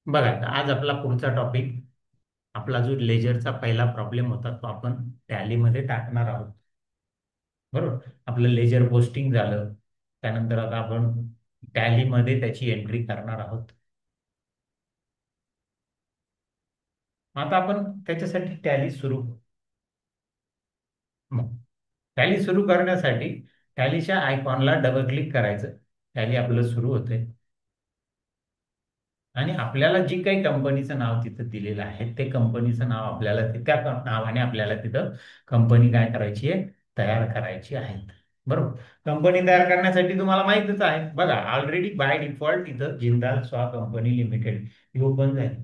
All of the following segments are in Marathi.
बघा आता आज आपला पुढचा टॉपिक, आपला जो लेजरचा पहिला प्रॉब्लेम होता तो आपण टॅलीमध्ये टाकणार आहोत. बरोबर, आपलं लेजर पोस्टिंग झालं. त्यानंतर आता आपण टॅलीमध्ये त्याची एंट्री करणार आहोत. आता आपण त्याच्यासाठी टॅली सुरू टॅली सुरू करण्यासाठी टॅलीच्या आयकॉनला डबल क्लिक करायचं. टॅली आपलं सुरू होते आणि आपल्याला जी काही कंपनीचं नाव तिथं दिलेलं आहे ते कंपनीचं नाव आपल्याला त्या नावाने आपल्याला तिथं कंपनी काय करायची आहे, तयार करायची आहे. बरोबर, कंपनी तयार करण्यासाठी तुम्हाला माहितच आहे, बघा ऑलरेडी बाय डिफॉल्ट इथं जिंदाल स्वा कंपनी लिमिटेड ही ओपन झाली.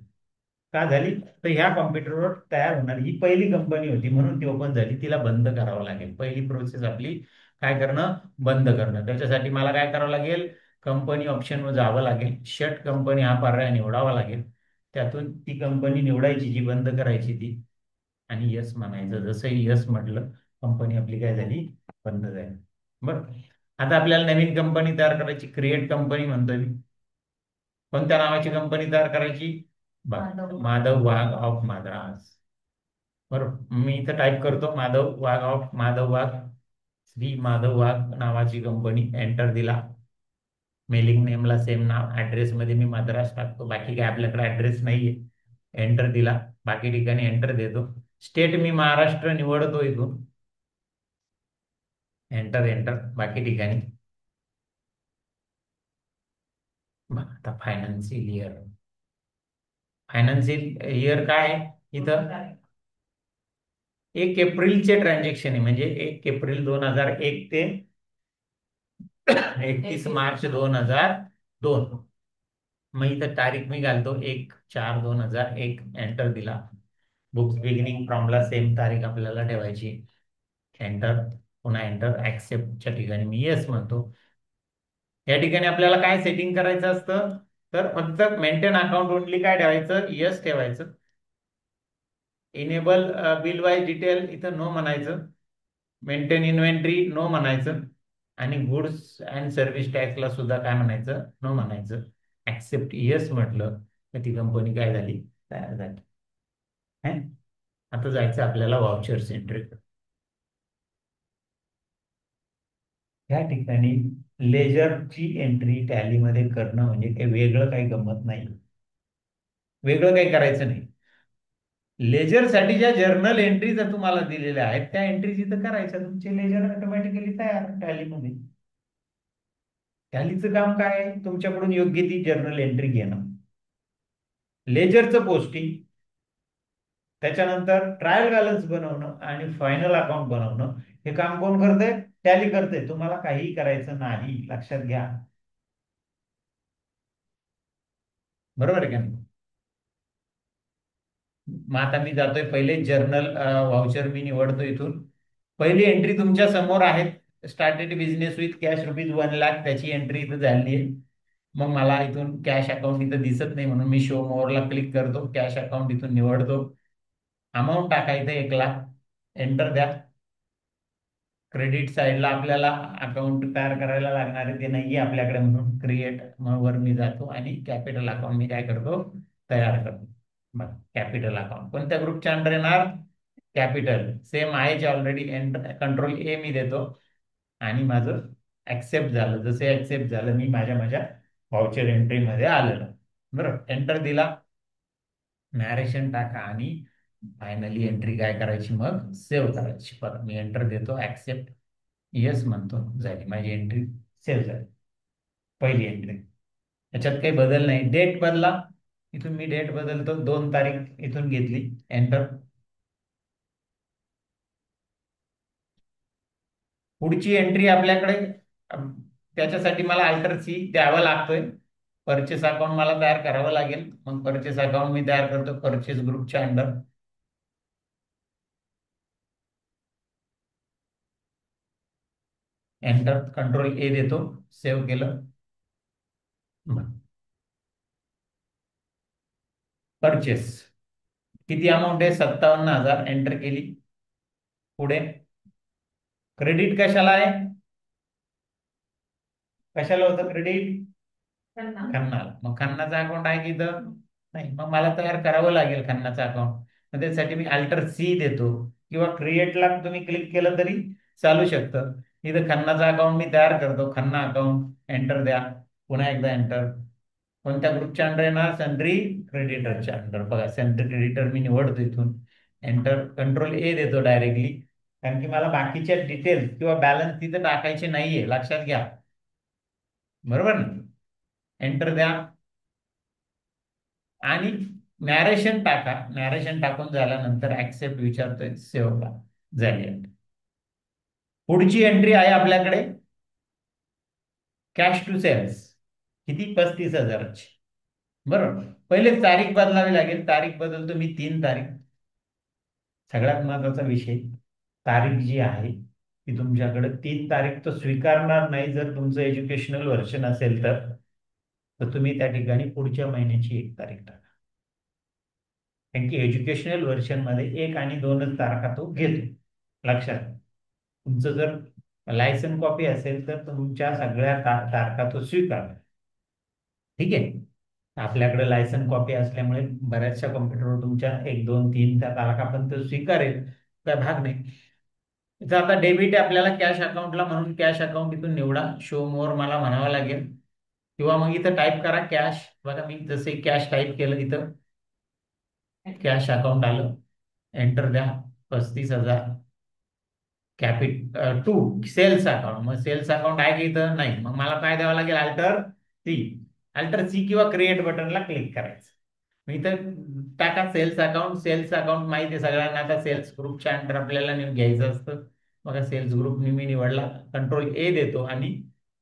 का झाली? तर ह्या कॉम्प्युटरवर तयार होणारी ही पहिली कंपनी होती म्हणून ती ओपन झाली. तिला बंद करावं लागेल. पहिली प्रोसेस आपली काय करणं, बंद करणं. त्याच्यासाठी मला काय करावं लागेल, कंपनी ऑप्शनवर जावं लागेल. शट कंपनी हा पर्याय निवडावा लागेल. त्यातून ती कंपनी निवडायची जी बंद करायची ती, आणि यस म्हणायचं. जसंही यस म्हटलं, कंपनी आपली काय झाली, बंद झाली. बरं, आता आपल्याला नवीन कंपनी तयार करायची. क्रिएट कंपनी म्हणतोय मी. कोणत्या नावाची कंपनी तयार करायची? माधव वाघ ऑफ माद्रास. बरोबर, मी इथं टाईप करतो माधव वाघ ऑफ माधव वाघ, श्री माधव वाघ नावाची कंपनी. एंटर दिला. मेलिंग नेमला सेम नाव. ऍड्रेस मध्ये मी मद्रास टाकतो, बाकी काय आपल्याकडे ऍड्रेस नाहीये. एंटर दिला. बाकी ठिकाणी एंटर देतो. स्टेट मी महाराष्ट्र निवडतो इथून. एंटर एंटर बाकी ठिकाणी. आता फायनान्शियल इयर. फायनान्शियल इयर काय आहे इथं? 1 एप्रिलचे ट्रान्झॅक्शन आहे, म्हणजे 1 एप्रिल 2001 ते 31 मार्च 2002. मग इथं तारीख मी घालतो 1/4/2001. एंटर दिला. बुक्स बिगिनिंग फ्रॉमला सेम तारीख आपल्याला ठेवायची. एंटर, पुन्हा एंटर. ऍक्सेप्टच्या ठिकाणी मी येस म्हणतो. या ठिकाणी आपल्याला काय सेटिंग करायचं असतं, तर फक्त मेंटेन अकाउंट ओनली काय ठेवायचं, येस ठेवायचं. इनेबल बिल वाईज डिटेल इथं नो म्हणायचं. मेंटेन इन्व्हेंटरी नो म्हणायचं. आणि गुड्स अँड सर्व्हिस टॅक्सला सुद्धा काय म्हणायचं, नो म्हणायचं. ऍक्सेप्ट येस म्हटलं तर ती कंपनी काय झाली, तयार झाली. है? आता जायचं आपल्याला वाउचर्स एंट्री. या ठिकाणी लेजरची एंट्री टॅलीमध्ये करणं म्हणजे काही वेगळं काही गमत नाही. वेगळं काही करायचं नाही. लेजरसाठी ज्या जर्नल एंट्री जर तुम्हाला दिलेल्या आहेत त्या एंट्री तिथं करायच्या. तुमचे लेजर ऑटोमॅटिकली तयार टॅलीमध्ये. टॅलीचं काम काय आहे, तुमच्याकडून योग्य ती जर्नल एंट्री घेणं, लेजरचं पोस्टिंग, त्याच्यानंतर ट्रायल बॅलन्स बनवणं आणि फायनल अकाउंट बनवणं. हे काम कोण करतंय? टॅली करते. तुम्हाला काहीही करायचं नाही, लक्षात घ्या. बरोबर आहे का नाही? मग आता मी जातोय, पहिले जर्नल व्हाउचर मी निवडतो इथून. पहिली एंट्री तुमच्या समोर आहे. स्टार्टेड बिझनेस विथ कॅश ₹1,00,000, त्याची एंट्री इथं झाली आहे. मग मला इथून कॅश अकाउंट इथं दिसत नाही म्हणून मी शो मोअरला क्लिक करतो. कॅश अकाउंट इथून निवडतो. अमाऊंट टाकायचं 1,00,000. एंटर द्या. क्रेडिट साईडला आपल्याला अकाउंट तयार करायला लागणार आहे, ते नाहीये आपल्याकडे म्हणून क्रिएट वर मी जातो आणि कॅपिटल अकाउंट मी काय करतो, तयार करतो. बघा, कॅपिटल अकाउंट कोणत्या ग्रुपच्या अंडर येणार? कॅपिटल. सेम आहे ऑलरेडी. एंटर, कंट्रोल ए मी देतो आणि माझं ऍक्सेप्ट झालं. जसे ऍक्सेप्ट झालं मी माझ्या माझ्या व्हाउचर एंट्री मध्ये आलेलं. बरोबर, एंटर दिला. नॅरेशन टाका आणि फायनली एंट्री काय करायची, मग सेव्ह करायची. परत मी एंटर देतो, ऍक्सेप्ट येस म्हणतो. झाली माझी एंट्री, सेव्ह झाली. पहिली एंट्री. याच्यात काही बदल नाही. डेट बदला. इथून मी डेट बदलतो, 2 तारीख इथून घेतली. एंटर. पुढची एंट्री आपल्याकडे त्याच्यासाठी मला अल्टर सी द्यावा लागतोय. परचेस अकाउंट मला तयार करावं लागेल. मग परचेस अकाउंट मी तयार करतो परचेस ग्रुपच्या अंडर. एंटर, कंट्रोल ए देतो. सेव्ह केलं. परचेस किती अमाऊंट आहे, 57,000. एंटर केली. पुढे क्रेडिट कशाला आहे, कशाला होतं क्रेडिट? खन्ना. मग खन्नाचा अकाउंट आहे की इथं? नाही, मग मला तयार करावं लागेल खन्नाचं अकाउंट. मग त्यासाठी मी अल्टर सी देतो, किंवा क्रिएटला तुम्ही क्लिक केलं तरी चालू शकतं. इथं खन्नाचा अकाउंट मी तयार करतो, खन्ना अकाउंट, एंटर द्या. पुन्हा एकदा एंटर. कोणत्या ग्रुपच्या अंडर येणार? सन्ड्री क्रेडिटरच्या अंडर. बघा, सन्ड्री क्रेडिटर मी निवडतो इथून. एंटर, कंट्रोल ए देतो डायरेक्टली. कारण की मला बाकीच्या डिटेल्स किंवा बॅलन्स तिथे टाकायचे नाहीये, लक्षात घ्या. बरोबर ना? एंटर द्या आणि नॅरेशन टाका. नॅरेशन टाकून झाल्यानंतर ऍक्सेप्ट विचारतोय, सेव्ह का झाली. पुढची एंट्री आहे आपल्याकडे कॅश टू सेल्स. किती? 35,000ची. बरोबर. पहिले तारीख बदलावी लागेल. तारीख बदलतो मी 3 तारीख. सगळ्यात महत्वाचा विषय, तारीख जी आहे ती तुमच्याकडे 3 तारीख तर स्वीकारणार नाही. जर तुमचं एज्युकेशनल वर्षन असेल तर तुम्ही त्या ठिकाणी पुढच्या महिन्याची 1 तारीख टाका. कारण की एज्युकेशनल व्हर्जन मध्ये 1 आणि 2च तारखा तो घेतो. लक्षात. तुमचं जर लायसन कॉपी असेल तर तुमच्या सगळ्या तारखा तो स्वीकार. ठीक आहे. आपल्याकडे लायसन कॉपी असल्यामुळे बऱ्याचशा कॉम्प्युटरवर तुमच्या 1, 2, 3 त्या तारखा पण तो स्वीकारेल. काय भाग नाही. इथं आता डेबिट आहे आपल्याला कॅश अकाउंटला, म्हणून कॅश अकाउंट इथून निवडा. शो मोर मला म्हणावं लागेल, किंवा मग इथं टाईप करा कॅश. बघा, मी जसे कॅश टाईप केलं इथं कॅश अकाउंट आलं. एंटर द्या. 35,000. Capital to sales account. मग सेल्स अकाउंट आहे की इथं? नाही. मग मला काय द्यावं लागेल? Alter C. अल्टर सी किंवा क्रिएट बटनला क्लिक करायचं. मी इथं टाका सेल्स अकाउंट. सेल्स अकाउंट माहिती आहे सगळ्यांना. आता सेल्स ग्रुपच्या अंडर आपल्याला घ्यायचं असतं. बघा, सेल्स ग्रुप मी निवडला. कंट्रोल ए देतो आणि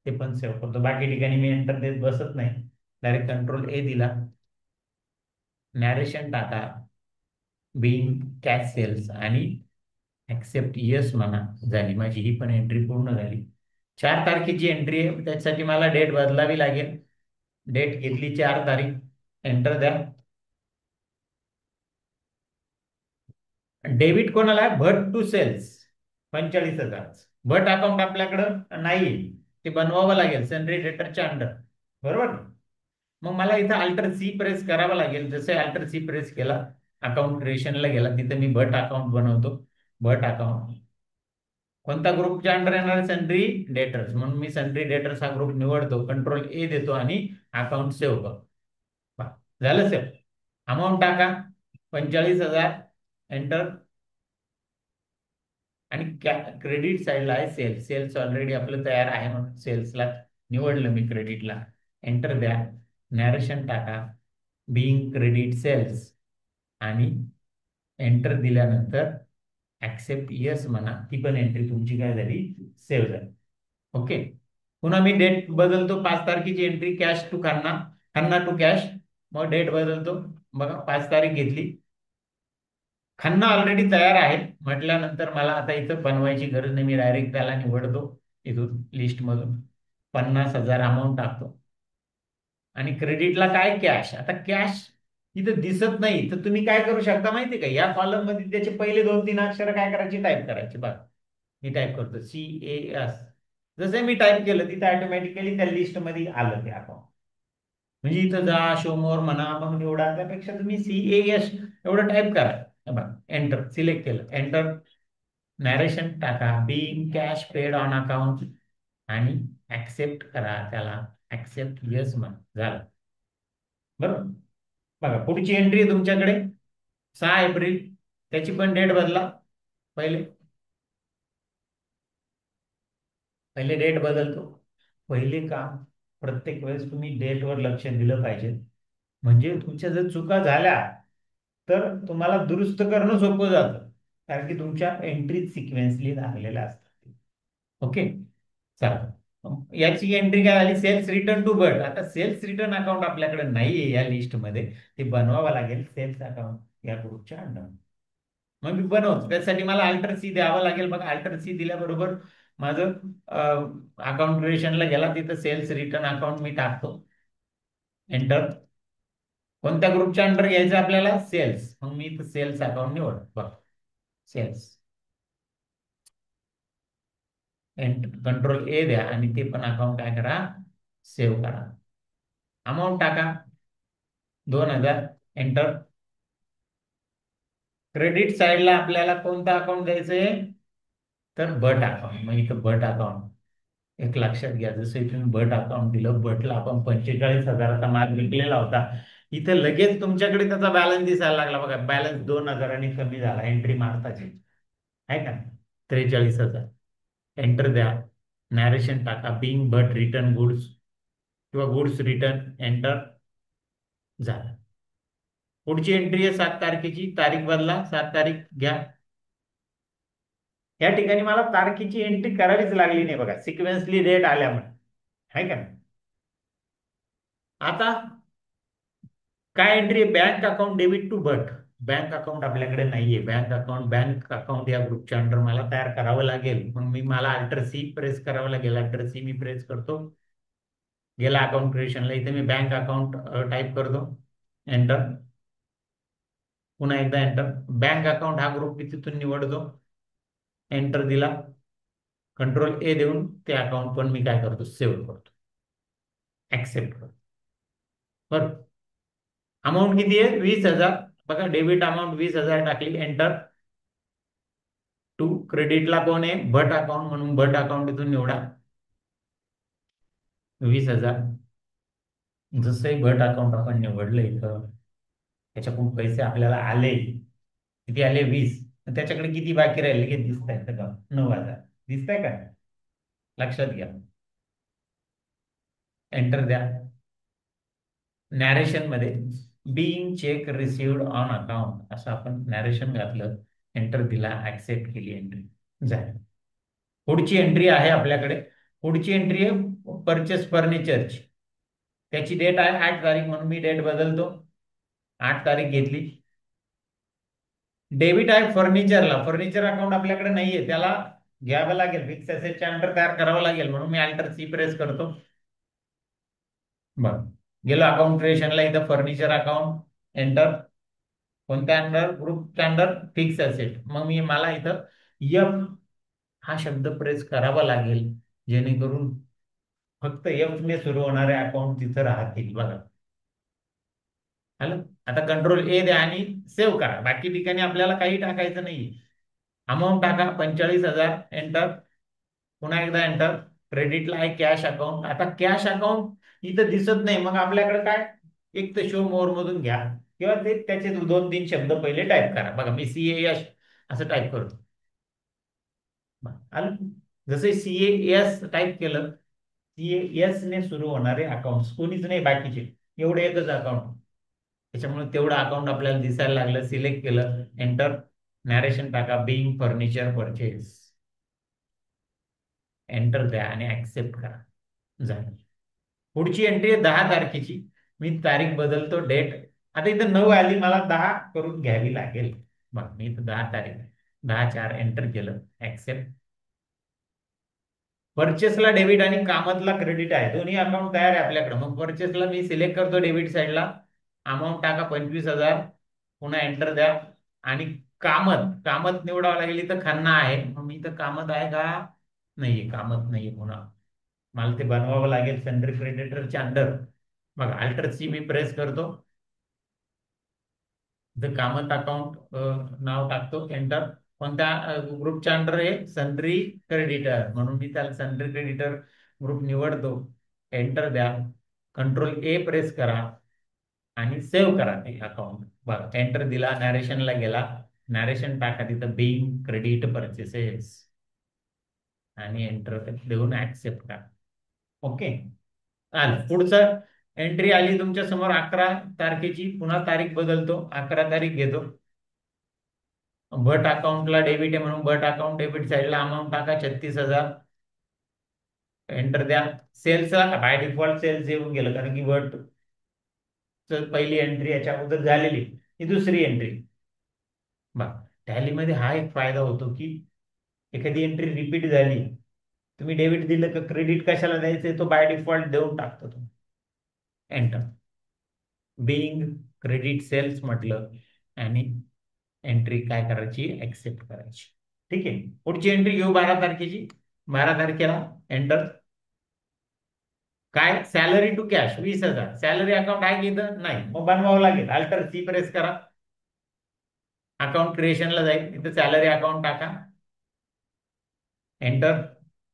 ते पण सेव्ह करतो. बाकी ठिकाणी मी एंटर देत बसत नाही, डायरेक्ट कंट्रोल ए दिला. नॅरेशन टाका, बिंग कॅश सेल्स, आणि ऍक्सेप्ट येस म्हणा. झाली माझी ही पण एंट्री पूर्ण झाली. 4 तारखेची एंट्री आहे, त्यासाठी मला डेट बदलावी लागेल. डेट घेतली 4 तारीख. एंटर द्या. डेबिट कोणाला आहे? भट टू सेल्स. 45,000. भट अकाउंट आपल्याकडं नाही, ते बनवावं लागेल सनरी डेटरच्या अंडर. बरोबर. मग मला इथं अल्टर सी प्रेस करावं लागेल. जसे अल्टर सी प्रेस केला, अकाउंट क्रिएशनला गेला, तिथे मी भट अकाउंट बनवतो. भट अकाउंट कोणता ग्रुपच्या अंडर येणार आहे? Sundry debtors. म्हणून मी सन्ड्री डेटर्स हा ग्रुप निवडतो. कंट्रोल ए देतो आणि अकाउंट सेव्ह करतो. पहा, झालं सेव्ह. अमाऊंट टाका 45,000. एंटर. आणि क्रेडिट साईडला आहे सेल्स. सेल्स ऑलरेडी आपलं तयार आहे म्हणून सेल्सला निवडलं मी, क्रेडिटला. एंटर द्या. नॅरेशन टाका, बिंग क्रेडिट सेल्स, आणि एंटर दिल्यानंतर ऍक्सेप्ट येस म्हणा. ती पण एंट्री तुमची काय झाली? सेव्ह झाली. ओके. पुन्हा मी डेट बदलतो. 5 तारखेची entry cash to Khanna, Khanna to cash. मग डेट बदलतो. बघा, 5 तारीख घेतली. खन्ना ऑलरेडी तयार आहे म्हटल्यानंतर मला आता इथं बनवायची गरज नाही. मी डायरेक्ट त्याला निवडतो इथून लिस्टमधून. 50,000 अमाऊंट टाकतो. आणि क्रेडिटला काय? कॅश. आता कॅश इथं दिसत नाही, तर तुम्ही काय करू शकता माहिती का? या कॉलम मध्ये त्याचे पहिले 2, 3 अक्षर काय करायची? टाईप करायची. बघा, मी टाईप करतो CAS. जसे मी टाईप केलं तिथे ऑटोमॅटिकली त्या लिस्ट मध्ये आलं ते अकाउंट. म्हणजे इथं जा, शो मोर म्हणा, मग निवडा. त्यापेक्षा तुम्ही CAS एवढं टाईप करा. बघा, एंटर सिलेक्ट केलं. एंटर. नॅरेशन टाका, being cash paid on account, आणि ऍक्सेप्ट करा त्याला. ऍक्सेप्ट येस म्हणा. झालं. बरोबर. बघा, पुढची एंट्री आहे तुमच्याकडे 6 एप्रिल. त्याची पण डेट बदला. पहिले पहिले डेट बदलतो. पहिले काम, प्रत्येक वेळेस तुम्ही डेटवर लक्ष दिलं पाहिजे. म्हणजे तुमच्या जर चुका झाल्या तर तुम्हाला दुरुस्त करणं सोपं जातं. कारण की तुमच्या एंट्री सिक्वेन्सली लागलेल्या असतात. ओके. चला, याची एंट्री काय झाली? Sales return to Bhat. आता सेल्स रिटर्न अकाउंट आपल्याकडे नाहीये या लिस्टमध्ये, ते बनवावं लागेल सेल्स अकाउंट या ग्रुपच्या अंडर. मग मी बनवतो. त्यासाठी मला अल्टर सी द्यावं लागेल. बघा, अल्टर सी दिल्याबरोबर माझं अकाउंट क्रिएशनला गेला. तिथं सेल्स रिटर्न अकाउंट मी टाकतो. एंटर. कोणत्या ग्रुपच्या अंडर घ्यायचं आपल्याला? सेल्स. मग मी इथं सेल्स अकाउंट निवड. बघा, सेल्स. कंट्रोल ए द्या आणि ते पण अकाउंट काय करा? सेव्ह करा. अमाऊंट टाका 2,000. एंटर. क्रेडिट साईडला आपल्याला कोणतं अकाउंट द्यायचंय, तर बट अकाउंट. मग इथं बट अकाउंट एक लक्षात घ्या. जसं तुम्ही बट अकाउंट दिलं, बटला आपण 45,000चा माल विकलेला होता. इथे लगेच तुमच्याकडे त्याचा बॅलन्स दिसायला लागला बघा. बॅलन्स 2,000 कमी झाला एंट्री मारताची, आहे का? 43,000. एंटर द्या. नॅरेशन टाका. बिंग बट रिटर्न गुड्स किंवा गुड्स रिटर्न. एंटर. झालं. पुढची एंट्री आहे 7 तारखेची. तारीख बदला, 7 तारीख घ्या. या ठिकाणी मला तारखेची एंट्री करावीच लागली नाही बघा, सिक्वेन्सली डेट आल्यामुळे, आहे का? आता काय एंट्री आहे? Bank account debit to Bhat. Bank account आपल्याकडे नाहीये. बँक अकाउंट या ग्रुपच्या अंडर मला तयार करावं लागेल. मग मला अल्टर सी प्रेस करावं लागेल. अल्टर सी मी प्रेस करतो. गेला अकाउंट क्रिएशनला. इथे मी बँक अकाउंट टाईप करतो. एंटर. पुन्हा एकदा एंटर. बँक अकाउंट हा ग्रुप मी तिथून निवडतो. एंटर दिला. कंट्रोल ए देऊन ते अकाउंट पण मी काय करतो, सेव्ह करतो. ऍक्सेप्ट करतो. बरं. अमाऊंट किती आहे? 20,000. बघा, डेबिट अमाऊंट 20,000 टाकली. एंटर. टू क्रेडिटला कोण आहे? भट अकाउंट, म्हणून भट अकाउंट इथून निवडा. 20,000. जसंही भट अकाउंट आपण निवडलं इथं, त्याच्याकडून पैसे आपल्याला आले. किती आले? 20. त्याच्याकडे किती बाकी राहिले हे दिसत आहे का? 9,000 दिसत आहे का? लक्षात घ्या. एंटर द्या. नॅरेशन मध्ये being cheque received on account असं आपण नॅरेशन घातलं. एंटर दिला. ऍक्सेप्ट केली. एंट्री झाली. पुढची एंट्री आहे आपल्याकडे. पुढची एंट्री आहे परचेस फर्निचरची. त्याची डेट आहे 8 तारीख, म्हणून मी डेट बदलतो. 8 तारीख घेतली. डेबिट आहे फर्निचरला. फर्निचर अकाउंट आपल्याकडे नाहीये, त्याला घ्यावं लागेल. फिक्स असेटच्या अंडर तयार करावं लागेल, म्हणून मी अल्टर सी प्रेस करतो. बरं. गेलो अकाउंट क्रिएशनला. इथं फर्निचर अकाउंट. एंटर. कोणत्या अंडर? ग्रुपच्या अंडर फिक्स असेट. मग मला इथं एफ हा शब्द प्रेस करावा लागेल, जेणेकरून फक्त एफ ने सुरू होणारे अकाउंट तिथं राहतील बघा. आलं. आता कंट्रोल ए द्या आणि सेव्ह करा. बाकी ठिकाणी आपल्याला काही टाकायचं नाही. अमाऊंट टाका 45,000. एंटर. पुन्हा एकदा एंटर. क्रेडिटला आहे कॅश अकाउंट. आता कॅश अकाउंट इथं दिसत नाही, मग आपल्याकडे काय? एक तर शो मोर मधून घ्या, किंवा ते त्याचे 2-3 शब्द पहिले टाईप करा. बघा, मी CAS असं टाईप करतो. आलं. जसे CAS टाईप केलं, CAS ने सुरू होणारे अकाउंट कोणीच नाही बाकीचे, एवढे एकच अकाउंट. त्याच्यामुळे तेवढं अकाउंट आपल्याला दिसायला लागलं. सिलेक्ट केलं. एंटर. नॅरेशन टाका. Being furniture purchase. एंटर द्या आणि ऍक्सेप्ट करा. झालं. पुढची एंट्री आहे 10 तारखेची. मी तारीख बदलतो. डेट आता इथं 9 आली, मला 10 करून घ्यावी लागेल. मग मी इथं 10 तारीख, 10/4 एंटर केलं. ऍक्सेप्ट. परचेसला डेबिट आणि कामतला क्रेडिट आहे. दोन्ही अकाउंट तयार आहे आपल्याकडे. मग परचेसला मी सिलेक्ट करतो डेबिट साईडला. अमाऊंट टाका 25,000. पुन्हा एंटर द्या. आणि कामत कामत निवडावं लागेल. इथं खन्ना आहे, मग मी इथं कामत आहे का? नाहीये, कामत नाहीये. पुन्हा मला ते बनवावं लागेल सेंट्रल क्रेडिटरच्या अंडर. बघा, अल्टर सी मी प्रेस करतो. इथं कामत अकाउंट नाव टाकतो. एंटर. कोणत्या ग्रुपच्या अंडर आहे? सन्ड्री क्रेडिटर, म्हणून मी त्याला सन्ड्री क्रेडिटर ग्रुप निवडतो. एंटर द्या. कंट्रोल ए प्रेस करा आणि सेव्ह करा ते अकाउंट. बघा, एंटर दिला. नॅरेशनला गेला. नॅरेशन टाका तिथं बिंग क्रेडिट परचेसेस आणि एंटर देऊन ऍक्सेप्ट करा. ओके. आलं. पुढचं एंट्री आली तुमच्या समोर 11 तारखेची. पुन्हा तारीख बदलतो. 11 तारीख घेतो. भट अकाउंटला डेबिट आहे, म्हणून भट अकाउंट डेबिट साईडला अमाऊंट टाका 36,000. एंटर द्या. सेल्सला बाय डिफॉल्ट सेल्स येऊन गेलं, कारण की भट पहिली एंट्री याच्या अगोदर झालेली. ही दुसरी एंट्री. बघ, टॅलीमध्ये हा एक फायदा होतो की एखादी एंट्री रिपीट झाली, तुम्ही डेबिट दिलं का क्रेडिट कशाला द्यायचंय तो बाय डिफॉल्ट देऊन टाकतो तुम्ही. एंटर. बिंग क्रेडिट सेल्स म्हटलं आणि एंट्री काय करायची? ऍक्सेप्ट करायची. ठीक आहे. पुढची एंट्री घेऊ 12 तारखेची. 12 तारखेला एंटर. काय salary to cash 20,000, salary account आहे की इथं नाही, मग बनवावं लागेल. अल्टर सी प्रेस करा, अकाउंट क्रिएशनला जाईल, इथं सॅलरी अकाउंट टाका, एंटर.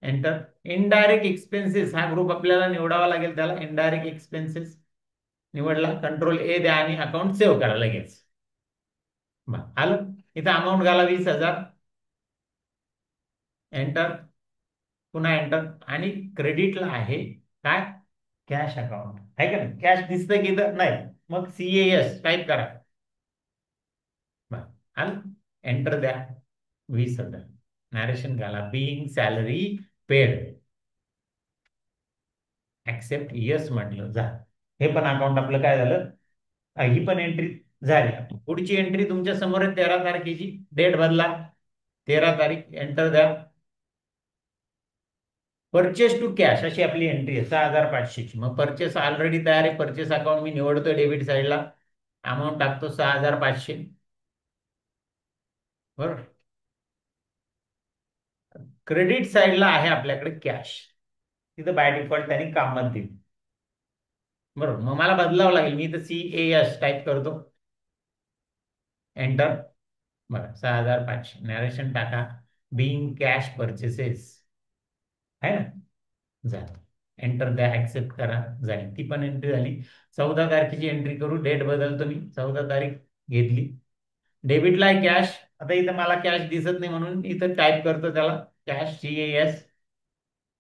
एंटर. इनडायरेक्ट एक्सपेन्सेस हा ग्रुप आपल्याला निवडावा लागेल, त्याला इनडायरेक्ट एक्सपेन्सेस निवडला, कंट्रोल ए द्या आणि अकाउंट सेव्ह करा लगेच. आलं. इथं अमाऊंट घाला 20,000, एंटर, पुन्हा एंटर. आणि क्रेडिटला आहे काय, कॅश अकाउंट आहे का नाही, कॅश दिसतंय की इथं नाही, मग CAS टाईप करा. आलं. एंटर द्या, 20,000, नॅरेशन घाला, being salary paid, accept yes म्हटलं जा. हे पण अकाउंट आपलं काय झालं, ही पण एंट्री झाली. पुढची एंट्री तुमच्या समोर आहे 13 तारखेची, डेट बदला, 13 तारीख, एंटर द्या. परचेस टू कॅश अशी आपली एंट्री आहे 6,500ची. मग परचेस ऑलरेडी तयार आहे, परचेस अकाउंट मी निवडतोय डेबिट साईडला, अमाऊंट टाकतो 6,500, बरोबर. क्रेडिट साईडला आहे आपल्याकडे कॅश, तिथं बाय डिफॉल्ट त्यांनी कामात दिली, बरोबर. मग मला बदलावं लागेल, मी इथं CAS टाईप करतो, एंटर. बघा 6,500, नॅरेशन टाका, बिंग कॅश परचेसेस आहे ना, झालं. एंटर द्या, ऍक्सेप्ट करा, झाली. ती पण एंट्री झाली. 14 तारखेची एंट्री करू, डेट बदलतो मी, 14 तारीख घेतली. डेबिटला आहे कॅश, आता इथं मला कॅश दिसत नाही म्हणून इथं टाईप करतो त्याला, कॅश CAS,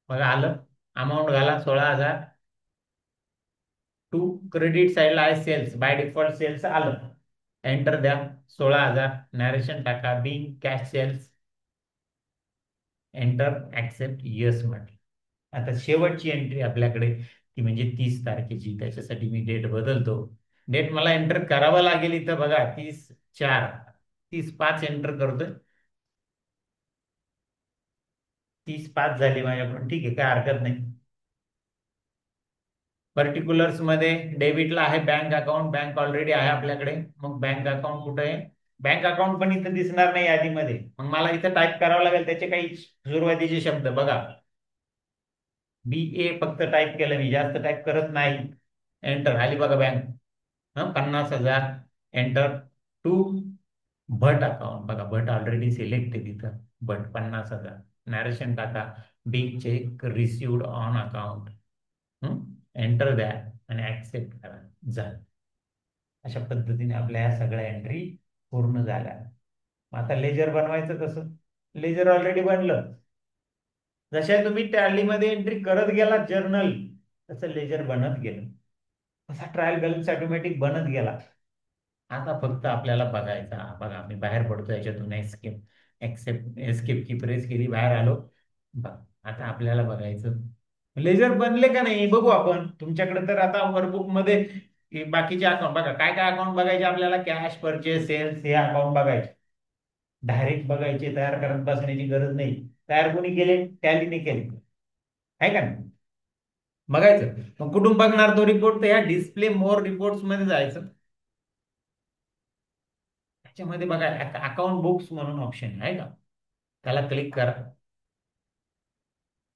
बघा आलं. अमाऊंट घाला 16,000. टू क्रेडिट साईडला आहे सेल्स, बाय डिफॉल्ट सेल्स आलं, एंटर द्या, 16,000, नॅरेशन टाका, being cash sales, enter, accept yes म्हटलं. आता शेवटची एंट्री आपल्याकडे ती म्हणजे 30 तारखेची, त्याच्यासाठी मी डेट बदलतो. डेट मला एंटर करावं लागेल इथं, बघा 30/4, 30/5 एंटर करतोय, 30/5 झाली माझ्याकडून, ठीक आहे, काय हरकत नाही. पर्टिक्युलर्स मध्ये डेबिटला आहे बँक अकाउंट, बँक ऑलरेडी आहे आपल्याकडे, मग बँक अकाउंट कुठे आहे, बँक अकाउंट पण इथं दिसणार नाही यादीमध्ये, मग मला इथं टाईप करावं लागेल त्याचे काही सुरुवातीचे शब्द, बघा BA फक्त टाईप केलं मी, जास्त टाईप करत नाही, एंटर, आली बघा bank, 50,000, enter. To Bhat account, बघा भट ऑलरेडी सिलेक्ट आहे तिथं, भट 50,000, नॅरेशन टाका, being cheque received on account, enter द्या आणि ऍक्सेप्ट करा, झालं. अशा पद्धतीने आपल्या या सगळ्या एंट्री पूर्ण झाल्या. आता लेजर बनवायचं कसं, लेजर ऑलरेडी बनलं, जशा तुम्ही टॅलीमध्ये एंट्री करत गेला जर्नल, तसं लेजर बनत गेलं, तसा ट्रायल बॅलन्स ऑटोमॅटिक बनत गेला. आता फक्त आपल्याला बघायचा, बघा मी बाहेर पडतो याच्यातून, एस्केप की प्रेस केली, बाहेर आलो. बघा आता आपल्याला बघायचं लेजर बनले का नाही बघू आपण. तुमच्याकडे तर आता वर्कबुक मध्ये बाकीचे अकाउंट बघा, काय काय अकाउंट बघायचे आपल्याला, कॅश, परचेस, सेल्स, हे अकाउंट बघायचे, डायरेक्ट बघायचे, तयार करत बसण्याची गरज नाही. तयार कोणी केले, टॅलीने केले, आहे का नाही, बघायचं. मग कुठून बघणार तो रिपोर्ट, तर या डिस्प्ले मोर रिपोर्ट्स मध्ये जायचं, त्याच्यामध्ये बघा अकाउंट बुक्स म्हणून ऑप्शन आहे का, त्याला क्लिक करा.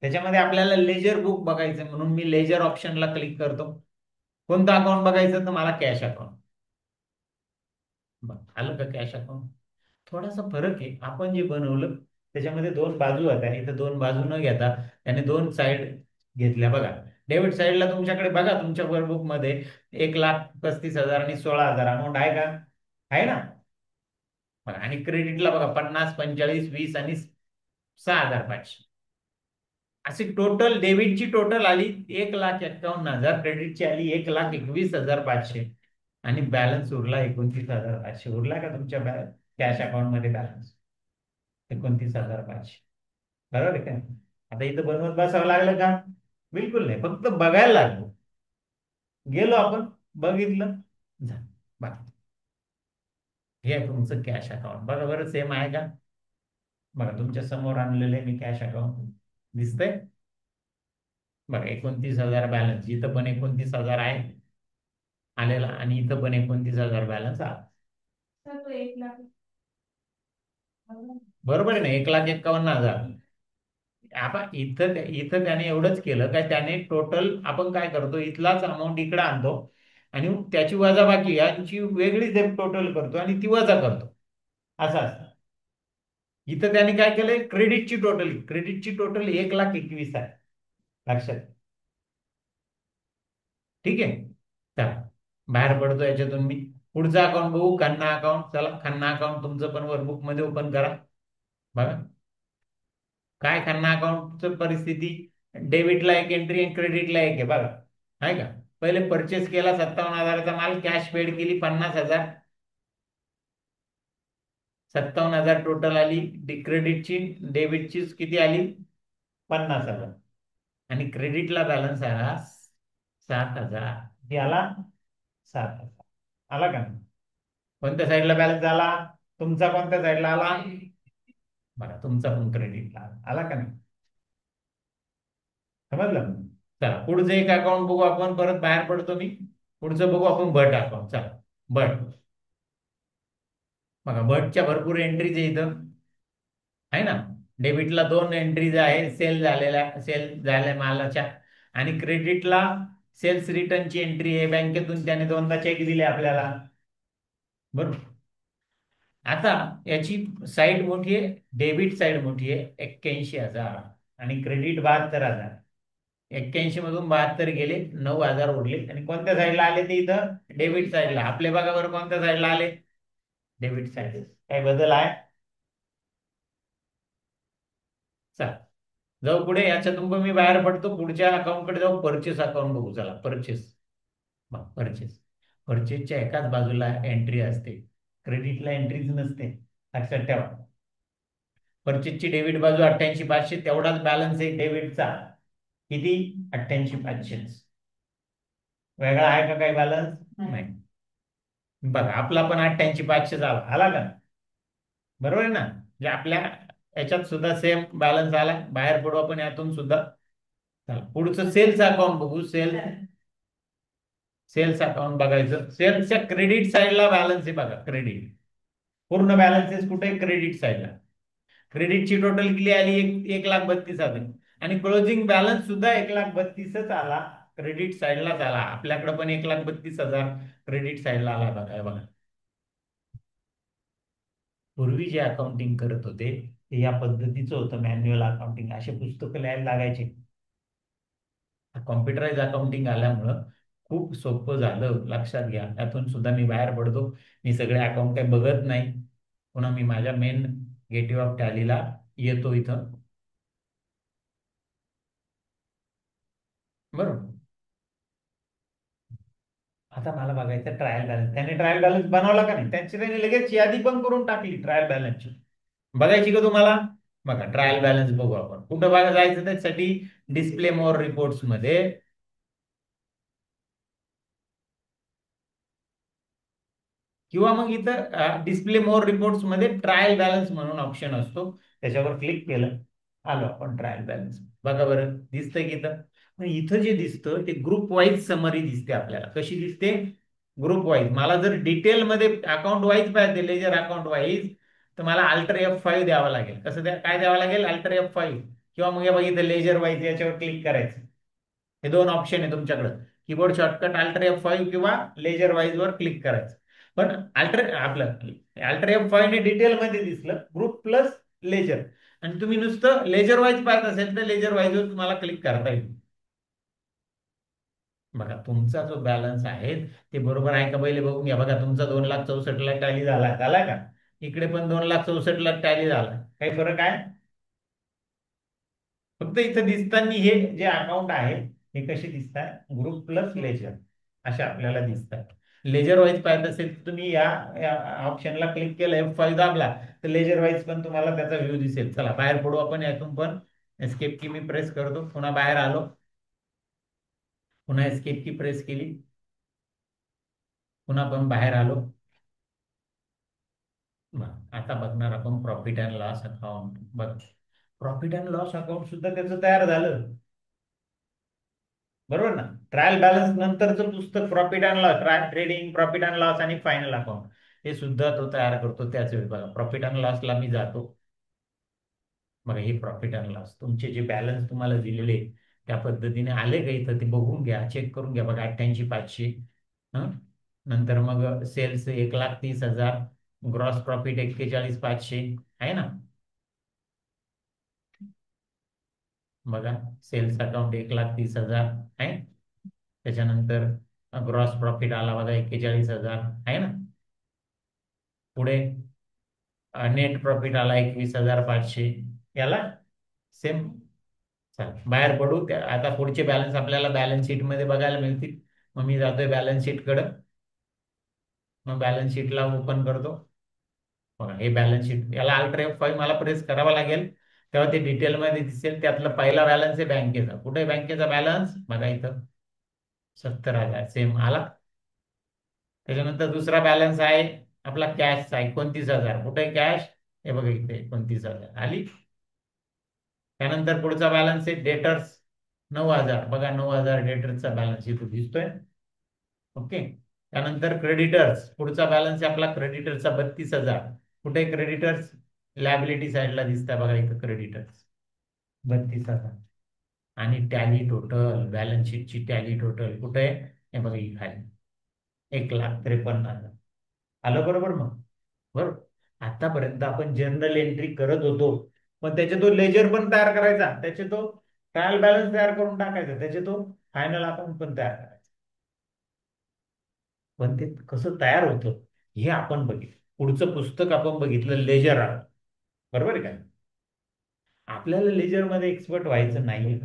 त्याच्यामध्ये आपल्याला लेजर बुक बघायचं, म्हणून मी लेजर ऑप्शनला क्लिक करतो. कोणतं अकाउंट बघायचं, तर मला कॅश अकाउंट, आलं का कॅश अकाउंट. थोडासा फरक आहे, आपण जे बनवलं त्याच्यामध्ये दोन बाजू होत्या, इथं दोन बाजू न घेता त्याने दोन साईड घेतल्या, बघा. डेबिट साईडला तुमच्याकडे बघा तुमच्या वर्कबुक मध्ये 1,35,000 आणि 16,000 अमाऊंट आहे का, आहे ना, बघा. आणि क्रेडिटला बघा 50, 45, 20 आणि 6,500, अशी टोटल डेबिटची टोटल आली 1,51,000, क्रेडिटची आली 1,21,500 आणि बॅलन्स उरला 29,500. उरला का तुमच्या कॅश अकाउंट मध्ये बॅलन्स 29,500, बरोबर आहे का. आता इथं बनवत बसावं लागलं का, बिलकुल नाही, फक्त बघायला लागलो, गेलो आपण, बघितलं, झालं, बाकी. हे आहे तुमचं कॅश अकाउंट, बघा बरं सेम आहे का, बघा तुमच्या समोर आणलेलं आहे मी कॅश अकाउंट, दिसतंय, बघा 29,000 बॅलन्स, इथं पण 29,000 आहे आलेला, आणि इथं पण 29,000 बॅलन्स आला, बरोबर आहे ना, 1,51,000. आपण इथं इथं त्याने एवढंच केलं काय, त्याने टोटल आपण काय करतो, इथलाच अमाऊंट इकडे आणतो आणि त्याची वजाबाकी यांची वेगळी टोटल करतो आणि ती वजा करतो, असं असतं. इथं त्याने काय केलंय, क्रेडिटची टोटल 1,21,000 आहे. लक्षात. ठीक आहे. चला, बाहेर पडतो याच्यातून मी. पुढचं अकाउंट बघू, खन्ना अकाउंट. चला, खन्ना अकाउंट तुमचं पण वर्कबुक मध्ये ओपन करा. बघा काय खन्ना अकाउंटचं परिस्थिती. डेबिटला एक एंट्री आणि क्रेडिटला एक आहे बघा. आहे का. पहिले परचेस केला 57,000चा माल, कॅश पेड केली 50,000. 57,000 टोटल आली. क्रेडिटची डेबिटची किती आली, 50,000. आणि क्रेडिटला बॅलन्स आला 7,000. किती आला, 7,000. आला का. कोणत्या साईडला बॅलन्स आला, तुमचा कोणत्या साईडला आला, बघा तुमचा पण क्रेडिटला आला. आला का नाही. समजलं. चला पुढचं एक अकाउंट बघू आपण, परत बाहेर पडतो मी. पुढचं बघू आपण भट अकाउंट. चला भट. बघा भटच्या भरपूर एंट्रीज आहे इथं, आहे ना. डेबिटला 2 एंट्रीज आहे, सेल झाल्या मालाच्या. आणि क्रेडिटला सेल्स रिटर्नची एंट्री आहे, बँकेतून त्याने 2दा चेक दिले आपल्याला. बरोबर. आता याची साईड मोठी आहे, डेबिट साईड मोठी आहे, 81,000. आणि क्रेडिट 72,000. 81 मधून 72 गेले, 9,000 उरले. आणि कोणत्या साईडला आले ते, इथं डेबिट साईडला. आपले बघा बरं कोणत्या साईडला आले, डेबिट साईड. काय बदल आहे. चला जाऊ पुढे, याच्यातून पण मी बाहेर पडतो. पुढच्या अकाउंटकडे जाऊ, परचेस अकाउंट बघू. चला परचेस. परचेस. परचेसच्या एकाच बाजूला एंट्री असते, क्रेडिटला एंट्रीज नसते. लक्षात ठेवा. परचेसची डेबिट बाजू 88,500, तेवढाच बॅलन्स आहे डेबिटचा. किती, 88,500. वेगळा आहे का काही बॅलन्स, नाही. बघा आपला पण 88,500 झाला. आला का. बरोबर आहे ना. म्हणजे आपल्या याच्यात सुद्धा सेम बॅलन्स आला. बाहेर पडू आपण यातून सुद्धा. चला पुढचं सेल्स अकाउंट बघू. सेल्स अकाउंट बघायचं. सेल्सच्या क्रेडिट साईडला बॅलन्स आहे बघा. क्रेडिट पूर्ण बॅलन्सेस कुठे, क्रेडिट साईडला. क्रेडिटची टोटल किती आली, 1,32,000. आणि क्लोजिंग बॅलन्स सुद्धा 1,32,000च आला. क्रेडिट साईडलाच आला. आपल्याकडे पण 1,32,000 क्रेडिट साईडला आला बघा. हे बघा. पूर्वी जे अकाउंटिंग करत होते ते या पद्धतीचं होतं, मॅन्युअल अकाउंटिंग. असे पुस्तकं लिहायला लागायचे. कॉम्प्युटराइज अकाउंटिंग आल्यामुळं खूप सोपं झालं. लक्षात घ्या. त्यातून सुद्धा मी बाहेर पडतो. मी सगळे अकाउंट काही बघत नाही. पुन्हा मी माझ्या मेन गेटवे ऑफ टॅलीला येतो इथं. बरोबर. आता मला बघायचं ट्रायल बॅलन्स. त्याने ट्रायल बॅलन्स बनवला का नाही, त्यांची त्यांनी लगेच यादी पण करून टाकली ट्रायल बॅलन्सची. बघायची का तुम्हाला. बघा ट्रायल बॅलन्स बघू आपण. कुठं बघा जायचं त्यासाठी, डिस्प्ले मोर रिपोर्ट्स मध्ये. किंवा मग इथं डिस्प्ले मोर रिपोर्ट्स मध्ये ट्रायल बॅलन्स म्हणून ऑप्शन असतो, त्याच्यावर क्लिक केलं. आलो आपण ट्रायल बॅलन्स. बघा बरं दिसतंय की इथं. पण इथं जे दिसतं ते ग्रुप वाईज समरी दिसते आपल्याला. कशी दिसते, ग्रुप वाईज. मला जर डिटेलमध्ये अकाउंट वाईज पाहिजे, लेजर अकाउंट वाईज, तर मला Alt F5 द्यावं लागेल. कसं काय द्यावं लागेल, Alt F5. किंवा मग हे बघितलं लेजर वाईज, याच्यावर क्लिक करायचं. हे 2 ऑप्शन आहे तुमच्याकडे. कीबोर्ड शॉर्टकट Alt F5 किंवा लेजर वाईज वर क्लिक करायचं. पण आपलं Alt F5 ने डिटेलमध्ये दिसलं, ग्रुप प्लस लेजर. आणि तुम्ही नुसतं लेजर वाईज पाहत असेल तर लेजर वाईज वर तुम्हाला क्लिक करता येईल. बघा तुमचा जो बॅलन्स आहे ते बरोबर आहे का पहिले बघून घ्या. बघा तुमचा 2,64,00,000 टॅली झाला का. इकडे पण 2,64,00,000 टॅली झाला. काही फरक आहे. फक्त इथं दिसताना हे जे अकाउंट आहे हे कसे दिसतात, ग्रुप प्लस लेजर असे आपल्याला दिसतात. लेजर वाईज पाहिजे असेल तर तुम्ही या ऑप्शनला क्लिक केलं, F5 दाबला, तर लेजर वाईज पण तुम्हाला त्याचा व्ह्यू दिसेल. चला बाहेर पडू आपण यातून पण. एस्केप की मी प्रेस करतो, पुन्हा बाहेर आलो. पुन्हा एस्केप की प्रेस केली, पुन्हा पण बाहेर आलो. आता बघणार आपण प्रॉफिट अँड लॉस अकाउंट. बघ प्रॉफिट अँड लॉस अकाउंट सुद्धा त्याचं तयार झालं. बरोबर ना. ट्रायल बॅलन्स नंतरचं पुस्तक profit and loss, trading profit and loss आणि फायनल अकाउंट, हे सुद्धा तो तयार करतो त्याच वेळी. बघा प्रॉफिट अँड लॉसला मी जातो. बघा हे प्रॉफिट अँड लॉस तुमचे जे बॅलन्स तुम्हाला दिलेले त्या पद्धतीने आले का इथं ते बघून घ्या, चेक करून घ्या. बघा 88,500. हं? नंतर मग सेल्स 1,30,000, ग्रॉस प्रॉफिट 41,500 आहे ना. बघा सेल्स अकाउंट 1,30,000 आहे. त्याच्यानंतर ग्रॉस प्रॉफिट आला बघा 41,000 आहे ना. पुढे नेट प्रॉफिट आला 21,500. याला सेम. चला बाहेर पडू त्या आता पुढचे बॅलन्स आपल्याला बॅलन्स शीट मध्ये बघायला मिळतील. मग मी जातोय बॅलन्स शीट कडे. मग बॅलन्स शीटला ओपन करतो. बघा हे बॅलन्स शीट याला अल्टर F5 मला प्रेस करावा लागेल तेव्हा ते डिटेलमध्ये दिसेल. त्यातला पहिला बॅलन्स आहे बँकेचा. कुठे आहे बँकेचा बॅलन्स बघा इथं 70,000 सेम आला. त्याच्यानंतर दुसरा बॅलन्स आहे आपला कॅशचा 29,000. कुठे कॅश हे बघा इथे 29,000 आली. त्यानंतर पुढचा बॅलन्स आहे डेटर्स 9,000. बघा 9,000 डेटर्सचा बॅलन्स इथे दिसतोय. ओके. त्यानंतर क्रेडिटर्स पुढचा बॅलन्स आहे आपला क्रेडिटर्सचा 32,000. कुठे क्रेडिटर्स लॅबिलिटी साईडला दिसतात बघा इथं क्रेडिटर्स 32,000. आणि टॅली टोटल बॅलन्स शीटची टॅली टोटल कुठे आहे हे बघा ही खाली 1,53,000 आलं बरोबर. मग बरोबर आतापर्यंत आपण जर्नल एंट्री करत होतो. पण त्याचे तो लेजर पण तयार करायचा, त्याचे तो ट्रायल बॅलन्स तयार करून टाकायचा, त्याचे तो फायनल अकाउंट पण तयार करायचा. पण ते कसं तयार होतं हे आपण बघितलं. पुढचं पुस्तक आपण बघितलं लेजर आर्ट. बरोबर आहे का. आपल्याला लेजर मध्ये एक्सपर्ट व्हायचं नाही.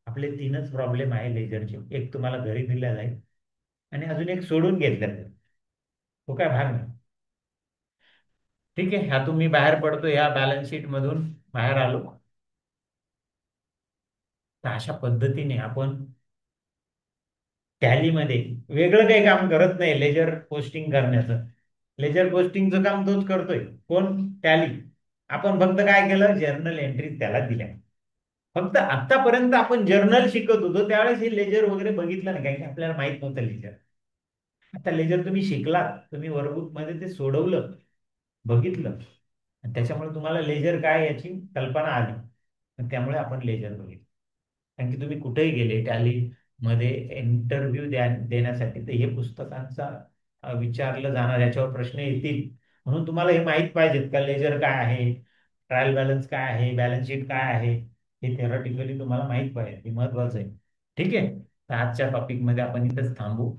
आपले तीनच प्रॉब्लेम आहे लेजरचे. एक तुम्हाला घरी दिला जाईल आणि अजून एक सोडून घेतला जाईल. तो काय भाग नाही. ठीक आहे. ह्यातून मी बाहेर पडतो, ह्या बॅलन्स शीट मधून बाहेर आलो. तर अशा पद्धतीने आपण टॅलीमध्ये वेगळं काही काम करत नाही लेजर पोस्टिंग करण्याचं. लेजर पोस्टिंगचं काम तोच करतोय. कोण टॅली. आपण फक्त काय केलं जर्नल एंट्री त्याला दिल्या. फक्त आतापर्यंत आपण जर्नल शिकत होतो त्यावेळेस हे लेजर वगैरे बघितलं नाही, कारण की आपल्याला माहित नव्हतं लेजर. आता लेजर तुम्ही शिकलात, तुम्ही वर्कबुक मध्ये ते सोडवलं, बघितलं आणि त्याच्यामुळे तुम्हाला लेजर काय याची कल्पना आली. आणि त्यामुळे आपण लेजर बघितलं. कारण की तुम्ही कुठेही गेले टॅली मध्ये इंटरव्ह्यू देण्यासाठी तर हे पुस्तकांचा विचारलं जाणार याच्यावर प्रश्न येतील. म्हणून तुम्हाला हे माहित पाहिजेत का लेजर काय आहे, ट्रायल बॅलन्स काय आहे, बॅलन्स शीट काय आहे. हे थेरॉटिकली तुम्हाला माहित पाहिजे. हे महत्वाचं आहे. ठीक आहे. तर आजच्या टॉपिकमध्ये आपण इथेच थांबू.